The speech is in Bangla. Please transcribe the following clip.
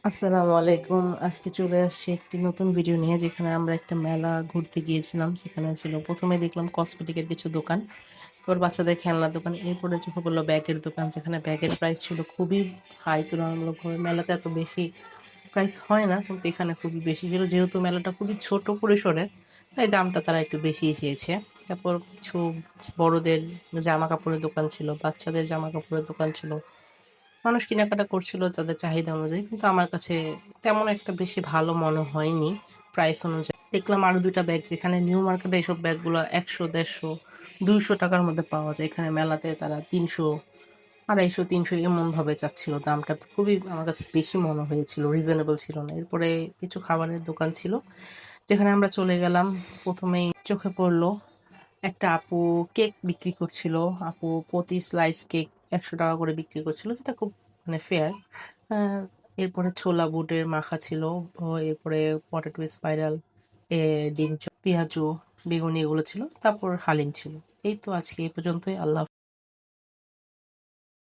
আসসালামু আলাইকুম। আজকে চলে আসছি একটি নতুন ভিডিও নিয়ে যেখানে আমরা একটা মেলা ঘুরতে গিয়েছিলাম। সেখানে ছিল ১ম এ দেখলাম কসমেটিকের কিছু দোকান। তারপর বাচ্চাদের খেলনার দোকান। এরপরে চোখে পড়ল ব্যাগের দোকান যেখানে ব্যাগের প্রাইস ছিল খুবই হাই তুলনামূলকভাবে। মেলাতে এত বেশি প্রাইস হয় না কিন্তু এখানে খুবই বেশি ছিল। যেহেতু মেলাটা খুবই ছোট পরিসরে তাই দামটা তারা একটু বেশিই চেয়েছে। তারপর কিছু বড়দের জামাকাপড়ের দোকান ছিল, বাচ্চাদের জামাকাপড়ের দোকান ছিল। মানুষ কেনাকাটা করছিল তাদের চাহিদা অনুযায়ী। কিন্তু আমার কাছে তেমন একটা বেশি ভালো মনে হয়নি প্রাইস অনুযায়ী। দেখলাম আরো ২ টা ব্যাগ যেখানে নিউ মার্কেটে এসব ব্যাগগুলা ৳১০০, ৳১৫০, ৳২০০ র মধ্যে পাওয়া যায়। এখানে মেলাতে তারা ৳৩০০, ৳২৫০, ৳৩০০ এমনভাবে চাচ্ছিল। দামটা খুবই আমার কাছে বেশি মনে হয়েছিল, রিজনেবল ছিল না। এরপরে কিছু খাবারের দোকান ছিল যেখানে আমরা চলে গেলাম। ১ম এই চোখে পড়ল একটা আপু কেক বিক্রি করছিল। আপু প্রতি স্লাইস কেক ৳১০০ করে বিক্রি করছিল। যেটা খুব ফেয়ার। আ এরপরে ছোলা বুটের মাখা ছিল। এরপরে পটেটো স্পাইরাল, ডিম চপ, পেঁয়াজু, বেগুনি এগুলো ছিল। তারপর হালিম ছিল। এই তো আজকে এই পর্যন্তই। আল্লাহ